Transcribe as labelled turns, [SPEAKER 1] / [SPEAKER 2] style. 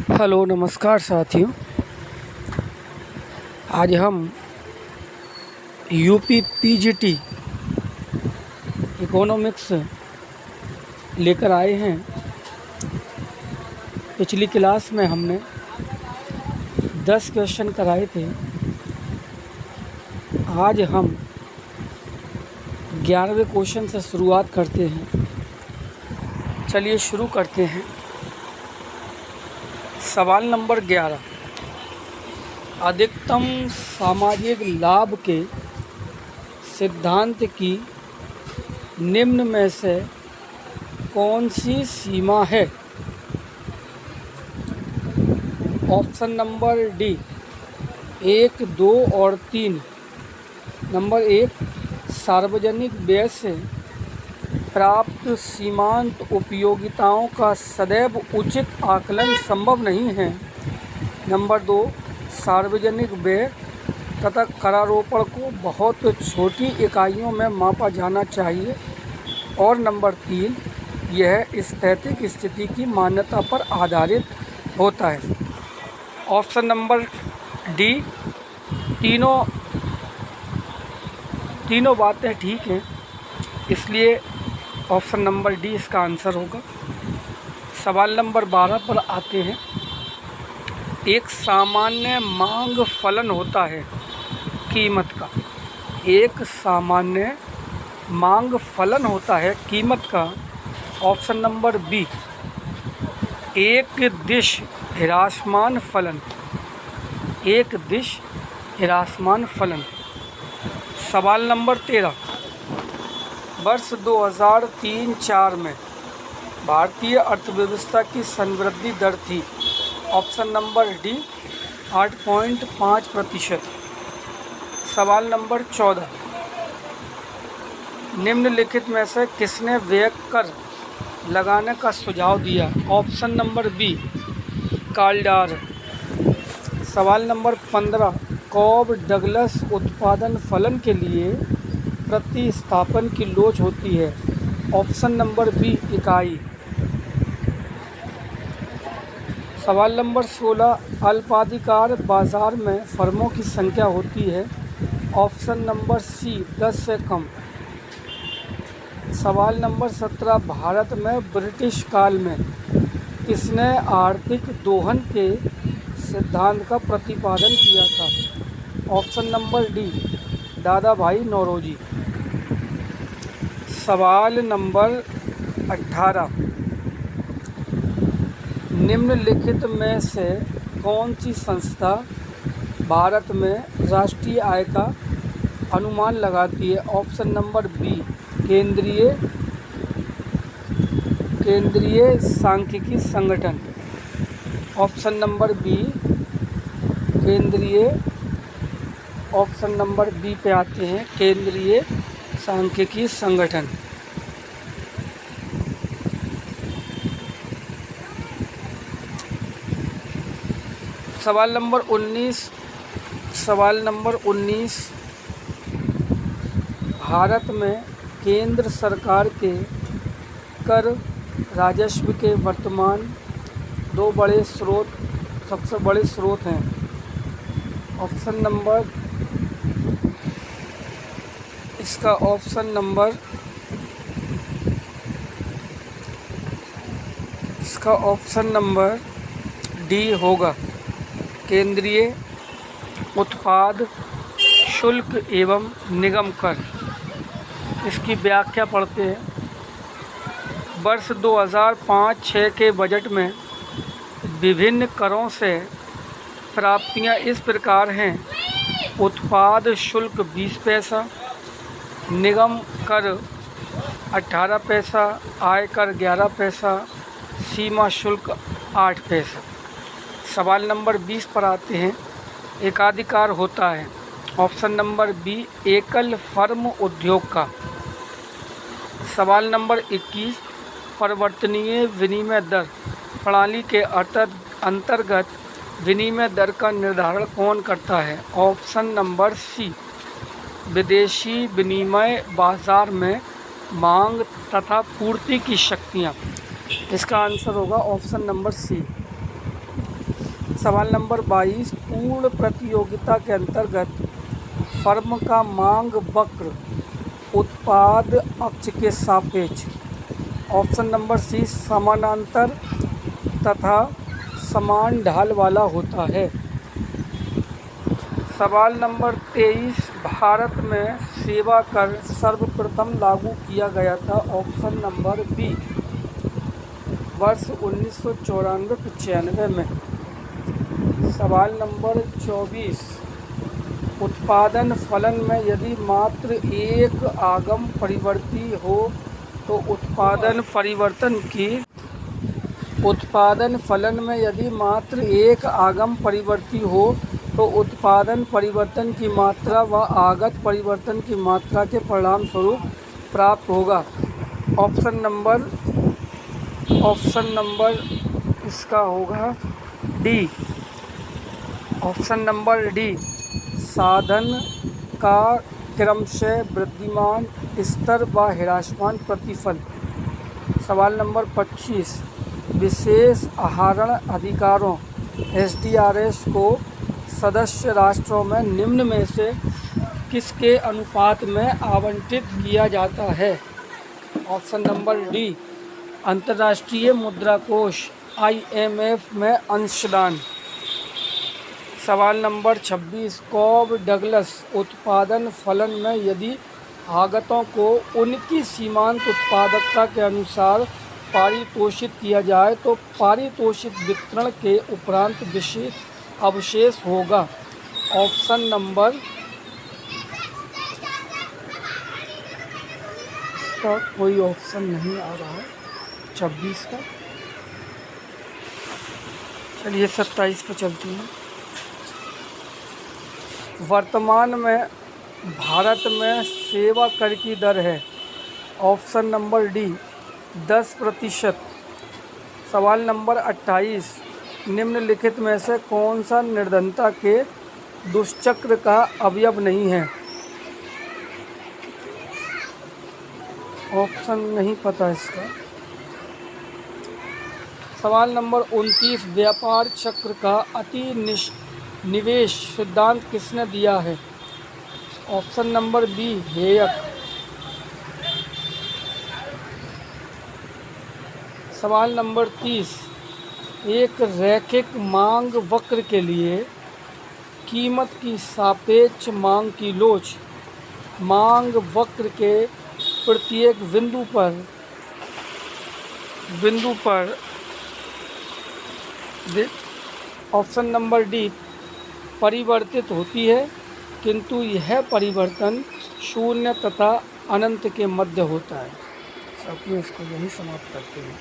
[SPEAKER 1] Hello नमस्कार साथियों। आज हम यूपी पीजीटी इकोनॉमिक्स लेकर आए हैं। पिछली क्लास में हमने 10 क्वेश्चन कराए थे। आज हम 11वें क्वेश्चन से शुरुआत करते हैं। चलिए शुरू करते हैं। सवाल नंबर 11, अधिकतम सामाजिक लाभ के सिद्धांत की निम्न में से कौन सी सीमा है? ऑप्शन नंबर डी 1, 2 और 3। नंबर 1, सार्वजनिक व्यय से प्राप्त सीमांत उपयोगिताओं का सदैव उचित आकलन संभव नहीं है। नंबर 2, सार्वजनिक व्यय तथा करारोपण को बहुत छोटी इकाइयों में मापा जाना चाहिए। और नंबर 3, यह स्थैतिक स्थिति की मान्यता पर आधारित होता है। ऑप्शन नंबर डी, तीनों बातें ठीक हैं, इसलिए ऑप्शन नंबर डी इसका आंसर होगा। सवाल नंबर 12 पर आते हैं। एक सामान्य मांग फलन होता है कीमत का। एक सामान्य मांग फलन होता है कीमत का। ऑप्शन नंबर बी, एक दिश ह्रासमान फलन। एक दिश ह्रासमान फलन। सवाल नंबर 13, वर्ष 2003-04 में भारतीय अर्थव्यवस्था की संवृद्धि दर थी। Option number D 8.5%। सवाल नंबर 14, निम्नलिखित में से किसने व्यय कर लगाने का सुझाव दिया? Option number B, Kaldor. सवाल नंबर 15, कॉब डगलस उत्पादन फलन के लिए प्रतिस्थापन की लोच होती है। ऑप्शन नंबर बी, इकाई। सवाल नंबर 16, अल्पाधिकार बाजार में फर्मों की संख्या होती है। ऑप्शन नंबर सी, 10 से कम। सवाल नंबर 17, भारत में ब्रिटिश काल में किसने आर्थिक दोहन के सिद्धांत का प्रतिपादन किया था? ऑप्शन नंबर डी, दादा भाई नौरोजी। सवाल नंबर 18, निम्नलिखित में से कौन सी संस्था भारत में राष्ट्रीय आय का अनुमान लगाती है? ऑप्शन नंबर बी, केंद्रीय सांख्यिकी संगठन। Option number B, option number B पे आते हैं, केंद्रीय सांख्यिकी संगठन। सवाल नंबर 19, भारत में केंद्र सरकार के कर राजस्व के वर्तमान सबसे बड़े स्रोत हैं। ऑप्शन नंबर इसका ऑप्शन नंबर डी होगा, केंद्रीय उत्पाद शुल्क एवं निगम कर। इसकी व्याख्या पढ़ते हैं। वर्ष 2005-06 के बजट में विभिन्न करों से प्राप्तियां इस प्रकार हैं: उत्पाद शुल्क 20 पैसा, निगम कर 18 पैसा, आयकर 11 पैसा, सीमा शुल्क 8 पैसा। सवाल नंबर 20 पर आते हैं। एकाधिकार होता है। ऑप्शन नंबर बी, एकल फर्म उद्योग का। सवाल नंबर 21, परिवर्तनीय विनिमय दर प्रणाली के अंतर्गत विनिमय दर का निर्धारण कौन करता है? ऑप्शन नंबर सी, विदेशी विनिमय बाजार में मांग तथा पूर्ति की शक्तियाँ। इसका आंसर होगा ऑप्शन नंबर सी। सवाल नंबर 22, पूर्ण प्रतियोगिता के अंतर्गत फर्म का मांग वक्र उत्पाद अक्ष के सापेक्ष। ऑप्शन नंबर सी समानांतर तथा समान ढाल वाला होता है। सवाल नंबर 23, भारत में सेवा कर सर्वप्रथम लागू किया गया था। ऑप्शन नंबर बी वर्ष 1994-95 में। सवाल नंबर 24, उत्पादन फलन में यदि मात्र एक आगम परिवर्ती हो तो उत्पादन फलन में यदि मात्र एक आगम परिवर्ती हो तो उत्पादन परिवर्तन की मात्रा व आगत परिवर्तन की मात्रा के परिणाम स्वरूप प्राप्त होगा। ऑप्शन नंबर इसका होगा डी। ऑप्शन नंबर डी, साधन का क्रमशः वृद्धिमान स्तर व ह्रासमान प्रतिफल। सवाल नंबर 25, विशेष आहरण अधिकारों SDRs को सदस्य राष्ट्रों में निम्न में से किसके अनुपात में आवंटित किया जाता है। ऑप्शन नंबर डी, अंतर्राष्ट्रीय मुद्रा कोष IMF में अंशदान। सवाल नंबर 26, कॉब डगलस उत्पादन फलन में यदि आगतों को उनकी सीमांत उत्पादकता के अनुसार पारितोषित किया जाए तो पारितोषित वितरण के उपरांत अवशेष होगा। ऑप्शन नंबर इसका कोई ऑप्शन नहीं आ रहा है 26 का। चलिए 27 पर चलती हैं। वर्तमान में भारत में सेवा कर की दर है। Option number D 10%। सवाल नंबर 28, निम्नलिखित में से कौन सा निर्धनता के दुष्चक्र का अवयव नहीं है। ऑप्शन नहीं पता इसका। सवाल नंबर 29, व्यापार चक्र का अति निवेश सिद्धांत किसने दिया है। Option number B Hayek. सवाल नंबर 30, एक रैखिक मांग वक्र के लिए कीमत की सापेक्ष मांग की लोच मांग वक्र के प्रत्येक बिंदु पर ऑप्शन नंबर डी परिवर्तित होती है, किंतु यह परिवर्तन शून्य तथा अनंत के मध्य होता है। सब इसको यही समाप्त करते हैं।